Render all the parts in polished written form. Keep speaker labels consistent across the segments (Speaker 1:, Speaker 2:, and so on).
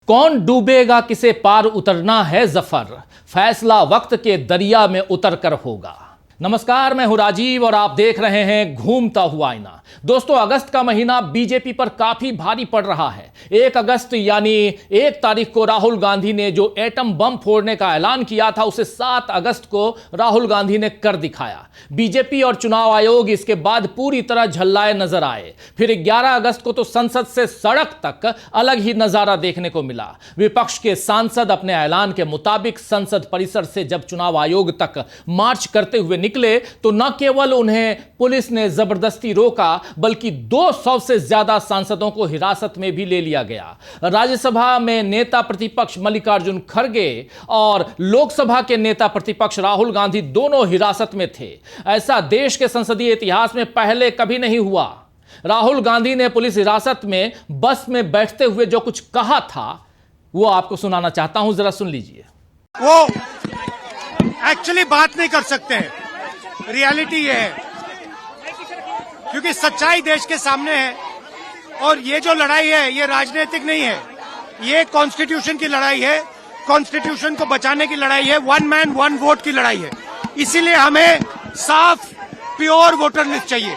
Speaker 1: कौन डूबेगा किसे पार उतरना है जफर, फैसला वक्त के दरिया में उतर कर होगा। नमस्कार, मैं हूं राजीव और आप देख रहे हैं घूमता हुआ आईना। दोस्तों, अगस्त का महीना बीजेपी पर काफी भारी पड़ रहा है। 1 अगस्त यानी 1 तारीख को राहुल गांधी ने जो एटम बम फोड़ने का ऐलान किया था, उसे 7 अगस्त को राहुल गांधी ने कर दिखाया। बीजेपी और चुनाव आयोग इसके बाद पूरी तरह झल्लाए नजर आए। फिर 11 अगस्त को तो संसद से सड़क तक अलग ही नजारा देखने को मिला। विपक्ष के सांसद अपने ऐलान के मुताबिक संसद परिसर से जब चुनाव आयोग तक मार्च करते हुए निकले तो न केवल उन्हें पुलिस ने जबरदस्ती रोका, बल्कि 200 से ज्यादा सांसदों को हिरासत में भी ले लिया गया। राज्यसभा में नेता प्रतिपक्ष मल्लिकार्जुन खड़गे और लोकसभा के नेता प्रतिपक्ष राहुल गांधी दोनों हिरासत में थे। ऐसा देश के संसदीय इतिहास में पहले कभी नहीं हुआ। राहुल गांधी ने पुलिस हिरासत में बस में बैठते हुए जो कुछ कहा था वो आपको सुनाना चाहता हूं, जरा सुन लीजिए।
Speaker 2: वो एक्चुअली बात नहीं कर सकते हैं, रियलिटी ये है, क्योंकि सच्चाई देश के सामने है। और ये जो लड़ाई है ये राजनीतिक नहीं है, ये कॉन्स्टिट्यूशन की लड़ाई है, कॉन्स्टिट्यूशन को बचाने की लड़ाई है, 1 मैन 1 वोट की लड़ाई है। इसीलिए हमें साफ प्योर वोटर लिस्ट चाहिए।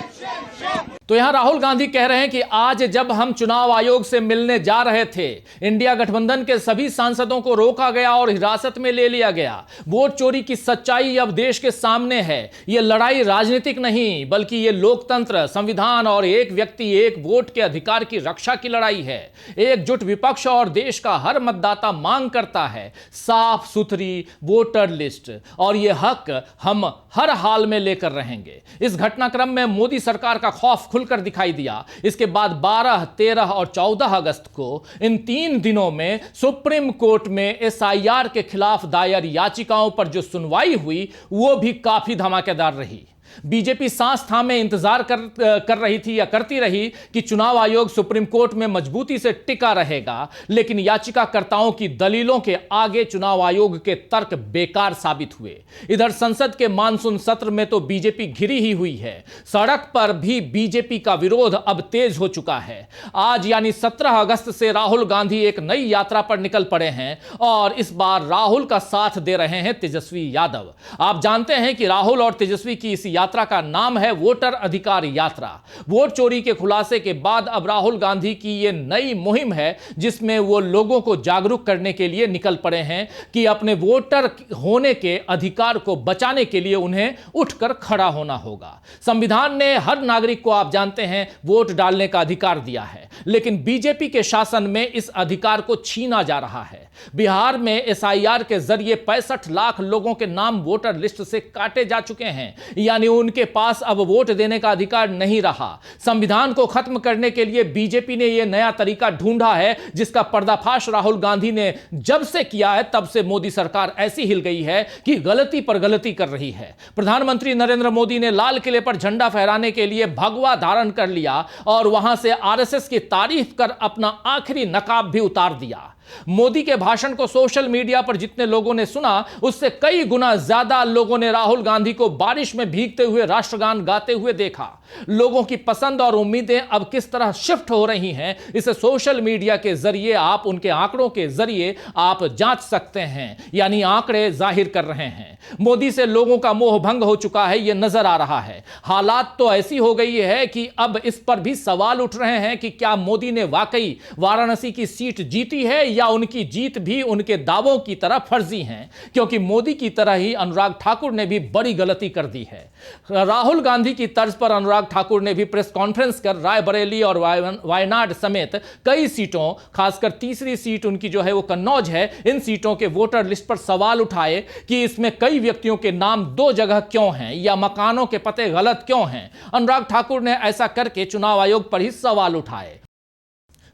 Speaker 1: तो यहां राहुल गांधी कह रहे हैं कि आज जब हम चुनाव आयोग से मिलने जा रहे थे, इंडिया गठबंधन के सभी सांसदों को रोका गया और हिरासत में ले लिया गया। वोट चोरी की सच्चाई अब देश के सामने है। यह लड़ाई राजनीतिक नहीं, बल्कि यह लोकतंत्र, संविधान और एक व्यक्ति एक वोट के अधिकार की रक्षा की लड़ाई है। एकजुट विपक्ष और देश का हर मतदाता मांग करता है साफ सुथरी वोटर लिस्ट, और यह हक हम हर हाल में लेकर रहेंगे। इस घटनाक्रम में मोदी सरकार का खौफ खुलकर दिखाई दिया। इसके बाद 12, 13 और 14 अगस्त को इन 3 दिनों में सुप्रीम कोर्ट में एसआईआर के खिलाफ दायर याचिकाओं पर जो सुनवाई हुई वो भी काफी धमाकेदार रही। बीजेपी सांस थामे इंतजार कर रही थी या करती रही कि चुनाव आयोग सुप्रीम कोर्ट में मजबूती से टिका रहेगा, लेकिन याचिकाकर्ताओं की दलीलों के आगे चुनाव आयोग के तर्क बेकार साबित हुए। इधर संसद के मानसून सत्र में तो बीजेपी घिरी ही हुई है। सड़क पर भी बीजेपी का विरोध अब तेज हो चुका है। आज यानी 17 अगस्त से राहुल गांधी एक नई यात्रा पर निकल पड़े हैं और इस बार राहुल का साथ दे रहे हैं तेजस्वी यादव। आप जानते हैं कि राहुल और तेजस्वी की इस यात्रा का नाम है वोटर अधिकार यात्रा। वोट चोरी के खुलासे के बाद अब राहुल गांधी की यह नई मुहिम है, जिसमें वो लोगों को जागरूक करने के लिए निकल पड़े हैं कि अपने वोटर होने के अधिकार को बचाने के लिए उन्हें उठकर खड़ा होना होगा। संविधान ने हर नागरिक को, आप जानते हैं, वोट डालने का अधिकार दिया है, लेकिन बीजेपी के शासन में इस अधिकार को छीना जा रहा है। बिहार में एसआईआर के जरिए 65 लाख लोगों के नाम वोटर लिस्ट से काटे जा चुके हैं, यानी उनके पास अब वोट देने का अधिकार नहीं रहा। संविधान को खत्म करने के लिए बीजेपी ने यह नया तरीका ढूंढा है, जिसका पर्दाफाश राहुल गांधी ने जब से किया है तब से मोदी सरकार ऐसी हिल गई है कि गलती पर गलती कर रही है। प्रधानमंत्री नरेंद्र मोदी ने लाल किले पर झंडा फहराने के लिए भगवा धारण कर लिया और वहां से आरएसएस की तारीफ कर अपना आखिरी नकाब भी उतार दिया। मोदी के भाषण को सोशल मीडिया पर जितने लोगों ने सुना, उससे कई गुना ज्यादा लोगों ने राहुल गांधी को बारिश में भीगते हुए राष्ट्रगान गाते हुए देखा। लोगों की पसंद और उम्मीदें अब किस तरह शिफ्ट हो रही हैं, इसे सोशल मीडिया के जरिए आप, उनके आंकड़ों के जरिए आप जांच सकते हैं, यानी आंकड़े जाहिर कर रहे हैं। मोदी से लोगों का मोह भंग हो चुका है, यह नजर आ रहा है। हालात तो ऐसी हो गई है कि अब इस पर भी सवाल उठ रहे हैं कि क्या मोदी ने वाकई वाराणसी की सीट जीती है या उनकी जीत भी उनके दावों की तरह फर्जी है, क्योंकि मोदी की तरह ही अनुराग ठाकुर ने भी बड़ी गलती कर दी है। राहुल गांधी की तर्ज पर अनुराग ठाकुर ने भी प्रेस कॉन्फ्रेंस कर रायबरेली और वायनाड समेत कई सीटों, खासकर तीसरी सीट उनकी जो है वो कन्नौज है, इन सीटों के वोटर लिस्ट पर सवाल उठाए कि इसमें कई व्यक्तियों के नाम 2 जगह क्यों हैं या मकानों के पते गलत क्यों हैं। अनुराग ठाकुर ने ऐसा करके चुनाव आयोग पर ही सवाल उठाए।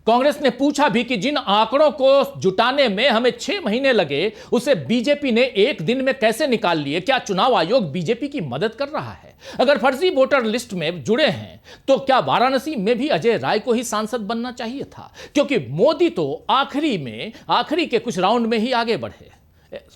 Speaker 1: कांग्रेस ने पूछा भी कि जिन आंकड़ों को जुटाने में हमें 6 महीने लगे, उसे बीजेपी ने 1 दिन में कैसे निकाल लिए। क्या चुनाव आयोग बीजेपी की मदद कर रहा है? अगर फर्जी वोटर लिस्ट में जुड़े हैं तो क्या वाराणसी में भी अजय राय को ही सांसद बनना चाहिए था? क्योंकि मोदी तो आखिरी के कुछ राउंड में ही आगे बढ़े।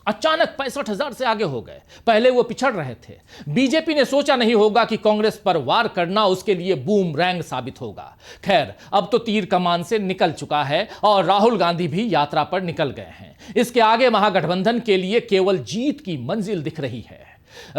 Speaker 1: अचानक 65,000 से आगे हो गए। पहले वो पिछड़ रहे थे। बीजेपी ने सोचा नहीं होगा कि कांग्रेस पर वार करना उसके लिए बूमरैंग साबित होगा। खैर, अब तो तीर कमान से निकल चुका है और राहुल गांधी भी यात्रा पर निकल गए हैं। इसके आगे महागठबंधन के लिए केवल जीत की मंजिल दिख रही है।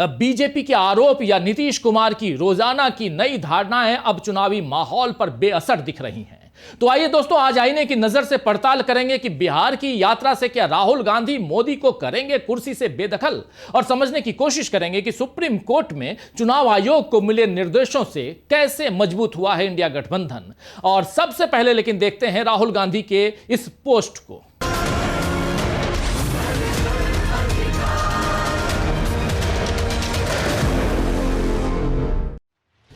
Speaker 1: बीजेपी के आरोप या नीतीश कुमार की रोजाना की नई धारणाएं अब चुनावी माहौल पर बेअसर दिख रही हैं। तो आइए दोस्तों, आज आईने की नजर से पड़ताल करेंगे कि बिहार की यात्रा से क्या राहुल गांधी मोदी को करेंगे कुर्सी से बेदखल, और समझने की कोशिश करेंगे कि सुप्रीम कोर्ट में चुनाव आयोग को मिले निर्देशों से कैसे मजबूत हुआ है इंडिया गठबंधन। और सबसे पहले लेकिन देखते हैं राहुल गांधी के इस पोस्ट को।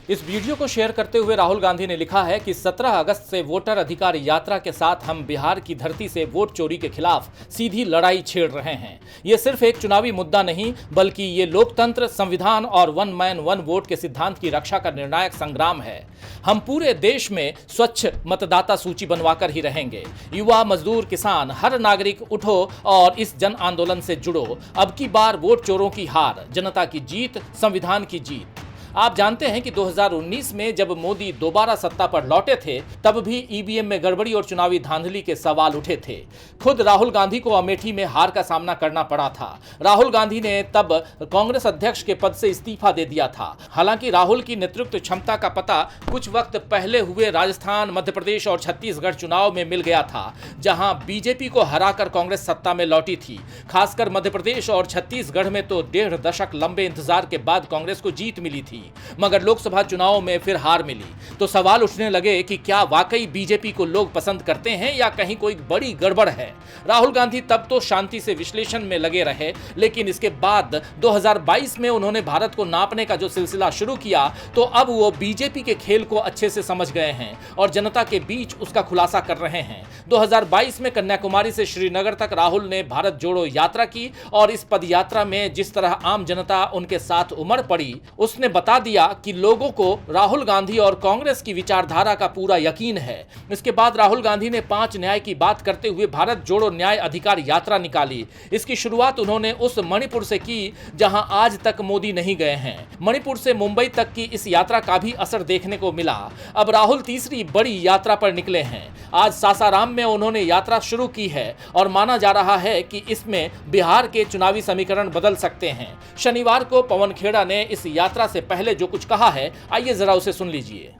Speaker 1: इस वीडियो को शेयर करते हुए राहुल गांधी ने लिखा है कि 17 अगस्त से वोटर अधिकार यात्रा के साथ हम बिहार की धरती से वोट चोरी के खिलाफ सीधी लड़ाई छेड़ रहे हैं। ये सिर्फ एक चुनावी मुद्दा नहीं, बल्कि ये लोकतंत्र, संविधान और वन मैन वन वोट के सिद्धांत की रक्षा का निर्णायक संग्राम है। हम पूरे देश में स्वच्छ मतदाता सूची बनवाकर ही रहेंगे। युवा, मजदूर, किसान, हर नागरिक उठो और इस जन आंदोलन से जुड़ो। अब की बार वोट चोरों की हार, जनता की जीत, संविधान की जीत। आप जानते हैं कि 2019 में जब मोदी दोबारा सत्ता पर लौटे थे, तब भी ईवीएम में गड़बड़ी और चुनावी धांधली के सवाल उठे थे। खुद राहुल गांधी को अमेठी में हार का सामना करना पड़ा था। राहुल गांधी ने तब कांग्रेस अध्यक्ष के पद से इस्तीफा दे दिया था। हालांकि राहुल की नेतृत्व क्षमता का पता कुछ वक्त पहले हुए राजस्थान, मध्य प्रदेश और छत्तीसगढ़ चुनाव में मिल गया था, जहां बीजेपी को हराकर कांग्रेस सत्ता में लौटी थी। खासकर मध्य प्रदेश और छत्तीसगढ़ में तो 1.5 दशक लंबे इंतजार के बाद कांग्रेस को जीत मिली थी, मगर लोकसभा चुनाव में फिर हार मिली। तो सवाल उठने लगे कि क्या वाकई बीजेपी को लोग पसंद करते हैं या कहीं कोई बड़ी गड़बड़ है। राहुल गांधी तब तो शांति से विश्लेषण में लगे रहे, लेकिन इसके बाद 2022 में उन्होंने भारत को नापने का जो सिलसिला शुरू किया, तो अब वो बीजेपी के खेल को अच्छे से समझ गए हैं और जनता के बीच उसका खुलासा कर रहे हैं। 2022 में कन्याकुमारी से श्रीनगर तक राहुल ने भारत जोड़ो यात्रा की और इस पद यात्रा में जिस तरह आम जनता उनके साथ उमड़ पड़ी, उसने बता दिया कि लोगों को राहुल गांधी और कांग्रेस की विचारधारा का पूरा यकीन है। इसके बाद राहुल गांधी ने 5 न्याय की बात करते हुए भारत जोड़ो न्याय अधिकार यात्रा निकाली। इसकी शुरुआत उन्होंने उस मणिपुर से की जहां आज तक मोदी नहीं गए हैं। मणिपुर से मुंबई तक की इस यात्रा का भी असर देखने को मिला। अब राहुल तीसरी बड़ी यात्रा पर निकले हैं। आज सासाराम में उन्होंने यात्रा शुरू की है और माना जा रहा है कि इसमें बिहार के चुनावी समीकरण बदल सकते हैं। शनिवार को पवन खेड़ा ने इस यात्रा से पहले जो कुछ कहा है, आइए जरा उसे सुन लीजिए।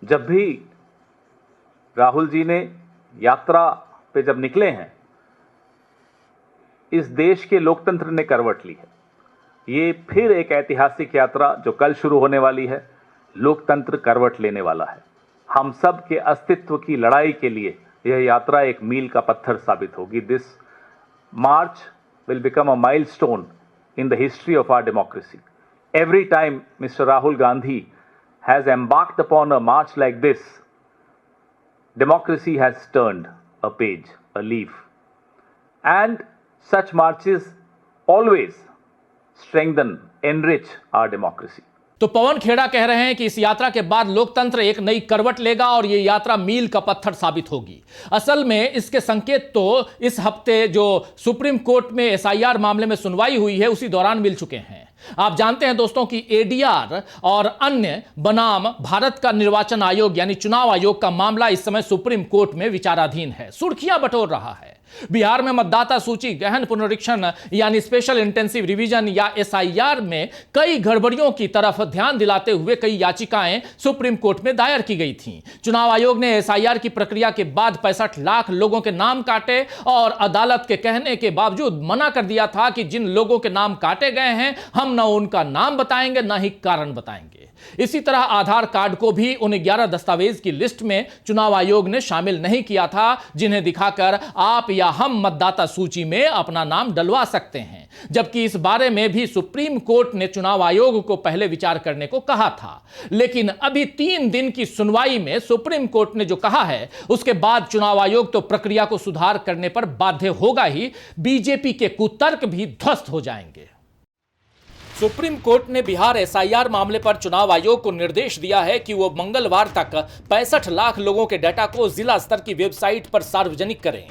Speaker 3: जब भी राहुल जी ने यात्रा पे जब निकले हैं, इस देश के लोकतंत्र ने करवट ली है। ये फिर एक ऐतिहासिक यात्रा जो कल शुरू होने वाली है, लोकतंत्र करवट लेने वाला है। हम सब के अस्तित्व की लड़ाई के लिए यह यात्रा एक मील का पत्थर साबित होगी। This March will become a milestone in the history of our democracy. Every time Mr. Rahul Gandhi has embarked upon a march like this, democracy has turned a page, a leaf. And such marches always strengthen, enrich our democracy.
Speaker 1: तो पवन खेड़ा कह रहे हैं कि इस यात्रा के बाद लोकतंत्र एक नई करवट लेगा और यह यात्रा मील का पत्थर साबित होगी। असल में इसके संकेत तो इस हफ्ते जो सुप्रीम कोर्ट में एसआईआर मामले में सुनवाई हुई है, उसी दौरान मिल चुके हैं। आप जानते हैं दोस्तों कि एडीआर और अन्य बनाम भारत का निर्वाचन आयोग यानी चुनाव आयोग का मामला इस समय सुप्रीम कोर्ट में विचाराधीन है, सुर्खियां बटोर रहा है। बिहार में मतदाता सूची गहन पुनरीक्षण यानी स्पेशल इंटेंसिव रिवीजन या एसआईआर में कई गड़बड़ियों की तरफ ध्यान दिलाते हुए कई याचिकाएं सुप्रीम कोर्ट में दायर की गई थीं। चुनाव आयोग ने एसआईआर की प्रक्रिया के बाद 65 लाख लोगों के नाम काटे और अदालत के कहने के बावजूद मना कर दिया था कि जिन लोगों के नाम काटे गए हैं हम न उनका नाम बताएंगे न ही कारण बताएंगे। इसी तरह आधार कार्ड को भी उन 11 दस्तावेज की लिस्ट में चुनाव आयोग ने शामिल नहीं किया था जिन्हें दिखाकर आप या हम मतदाता सूची में अपना नाम डलवा सकते हैं, जबकि इस बारे में भी सुप्रीम कोर्ट ने चुनाव आयोग को पहले विचार करने को कहा था। लेकिन अभी 3 दिन की सुनवाई में सुप्रीम कोर्ट ने जो कहा है, उसके बाद चुनाव आयोग तो प्रक्रिया को सुधार करने पर बाध्य होगा ही, बीजेपी के कुतर्क भी ध्वस्त हो जाएंगे। सुप्रीम कोर्ट ने बिहार एसआईआर मामले पर चुनाव आयोग को निर्देश दिया है कि वो मंगलवार तक 65 लाख लोगों के डाटा को जिला स्तर की वेबसाइट पर सार्वजनिक करें।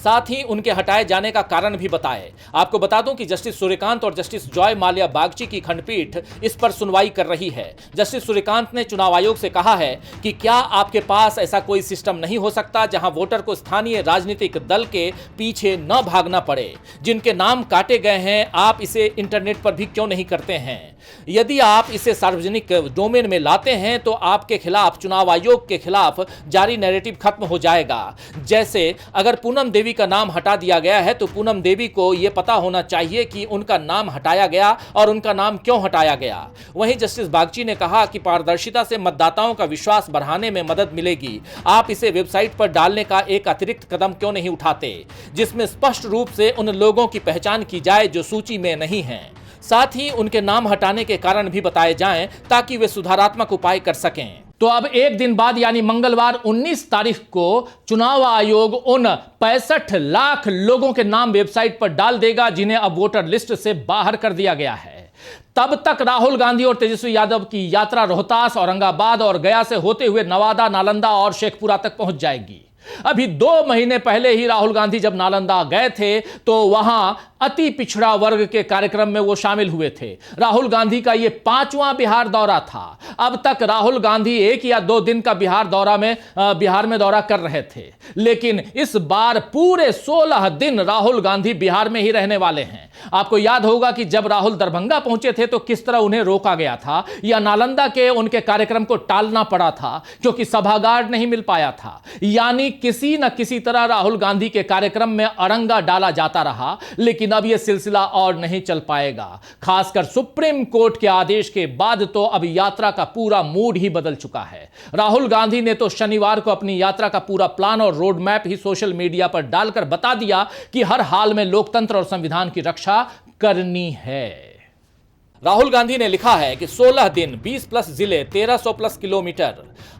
Speaker 1: साथ ही उनके हटाए जाने का कारण भी बताए। आपको बता दूं कि जस्टिस सूर्यकांत और जस्टिस जॉय माल्या बागची की खंडपीठ इस पर सुनवाई कर रही है। जस्टिस सूर्यकांत ने चुनाव आयोग से कहा है कि क्या आपके पास ऐसा कोई सिस्टम नहीं हो सकता जहां वोटर को स्थानीय राजनीतिक दल के पीछे न भागना पड़े। जिनके नाम काटे गए हैं, आप इसे इंटरनेट पर भी क्यों नहीं करते हैं? यदि आप इसे सार्वजनिक डोमेन में लाते हैं तो आपके खिलाफ, चुनाव आयोग के खिलाफ जारी नैरेटिव खत्म हो जाएगा। जैसे अगर पूनम देवी का नाम हटा दिया गया है तो पूनम देवी को यह पता होना चाहिए कि उनका नाम हटाया गया और उनका नाम क्यों हटाया गया। वहीं जस्टिस बागची ने कहा कि पारदर्शिता से मतदाताओं का विश्वास बढ़ाने में मदद मिलेगी। आप इसे वेबसाइट पर डालने का एक अतिरिक्त कदम क्यों नहीं उठाते जिसमें स्पष्ट रूप से उन लोगों की पहचान की जाए जो सूची में नहीं हैं। साथ ही उनके नाम हटाने के कारण भी बताए जाएं ताकि वे सुधारात्मक उपाय कर सकें। तो अब एक दिन बाद यानी मंगलवार 19 तारीख को चुनाव आयोग उन 65 लाख लोगों के नाम वेबसाइट पर डाल देगा जिन्हें अब वोटर लिस्ट से बाहर कर दिया गया है। तब तक राहुल गांधी और तेजस्वी यादव की यात्रा रोहतास, औरंगाबाद और गया से होते हुए नवादा, नालंदा और शेखपुरा तक पहुंच जाएगी। अभी 2 महीने पहले ही राहुल गांधी जब नालंदा गए थे तो वहां अति पिछड़ा वर्ग के कार्यक्रम में वो शामिल हुए थे। राहुल गांधी का ये 5वां बिहार दौरा था। अब तक राहुल गांधी 1 या 2 दिन का बिहार में दौरा कर रहे थे, लेकिन इस बार पूरे 16 दिन राहुल गांधी बिहार में ही रहने वाले हैं। आपको याद होगा कि जब राहुल दरभंगा पहुंचे थे तो किस तरह उन्हें रोका गया था या नालंदा के उनके कार्यक्रम को टालना पड़ा था क्योंकि सभागार नहीं मिल पाया था। यानी किसी न किसी तरह राहुल गांधी के कार्यक्रम में अड़ंगा डाला जाता रहा, लेकिन अब यह सिलसिला और नहीं चल पाएगा। खासकर सुप्रीम कोर्ट के आदेश के बाद तो अब यात्रा का पूरा मूड ही बदल चुका है। राहुल गांधी ने तो शनिवार को अपनी यात्रा का पूरा प्लान और रोड मैप ही सोशल मीडिया पर डालकर बता दिया कि हर हाल में लोकतंत्र और संविधान की रक्षा करनी है। राहुल गांधी ने लिखा है कि 16 दिन, 20+ जिले, 1300+ किलोमीटर,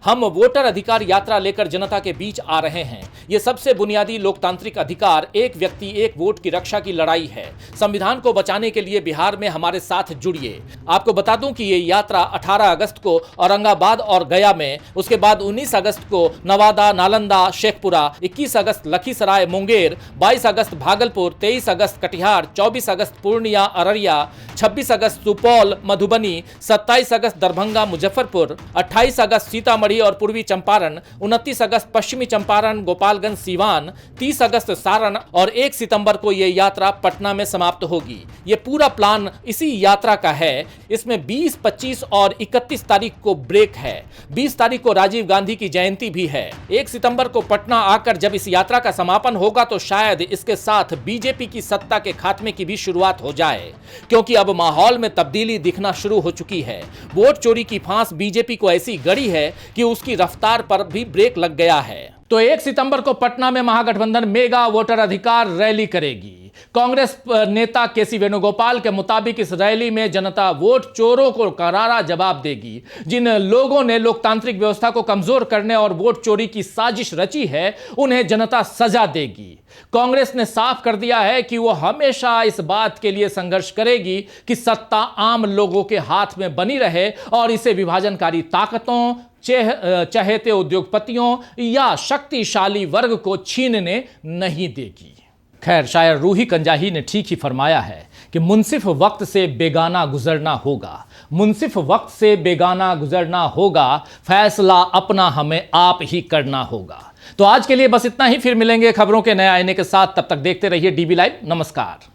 Speaker 1: हम वोटर अधिकार यात्रा लेकर जनता के बीच आ रहे हैं। यह सबसे बुनियादी लोकतांत्रिक अधिकार, एक व्यक्ति एक वोट की रक्षा की लड़ाई है। संविधान को बचाने के लिए बिहार में हमारे साथ जुड़िए। आपको बता दूं कि यह यात्रा 18 अगस्त को औरंगाबाद और गया में, उसके बाद 19 अगस्त को नवादा, नालंदा, शेखपुरा, 21 अगस्त लखीसराय, मुंगेर, 22 अगस्त भागलपुर, 23 अगस्त कटिहार, 24 अगस्त पूर्णिया, अररिया, 26 अगस्त सुपौल, मधुबनी, 27 अगस्त दरभंगा, मुजफ्फरपुर, 28 अगस्त सीतामढ़ी और पूर्वी चंपारण, 29 अगस्त पश्चिमी चंपारण, गोपालगंज, सीवान, 30 अगस्त सारण और 1 सितंबर को यह यात्रा पटना में समाप्त होगी। यह पूरा प्लान इसी यात्रा का है। इसमें 20, 25 और 31 तारीख को ब्रेक है। 20 तारीख को राजीव गांधी की जयंती भी है। 1 सितंबर को पटना आकर जब इस यात्रा का समापन होगा तो शायद इसके साथ बीजेपी की सत्ता के खात्मे की भी शुरुआत हो जाए, क्योंकि अब माहौल में तब्दीली दिखना शुरू हो चुकी है। वोट चोरी की फांस बीजेपी को ऐसी गड़ी है कि उसकी रफ्तार पर भी ब्रेक लग गया है। तो 1 सितंबर को पटना में महागठबंधन मेगा वोटर अधिकार रैली करेगी। कांग्रेस नेता केसी वेणुगोपाल के मुताबिक इस रैली में जनता वोट चोरों को करारा जवाब देगी। जिन लोगों ने लोकतांत्रिक व्यवस्था को कमजोर करने और वोट चोरी की साजिश रची है, उन्हें जनता सजा देगी। कांग्रेस ने साफ कर दिया है कि वो हमेशा इस बात के लिए संघर्ष करेगी कि सत्ता आम लोगों के हाथ में बनी रहे और इसे विभाजनकारी ताकतों, चहेते उद्योगपतियों या शक्तिशाली वर्ग को छीनने नहीं देगी। खैर, शायर रूही कंजाही ने ठीक ही फरमाया है कि मुंसिफ वक्त से बेगाना गुजरना होगा, मुंसिफ वक्त से बेगाना गुजरना होगा, फैसला अपना हमें आप ही करना होगा। तो आज के लिए बस इतना ही। फिर मिलेंगे खबरों के नए आईने के साथ। तब तक देखते रहिए डीबी लाइव। नमस्कार।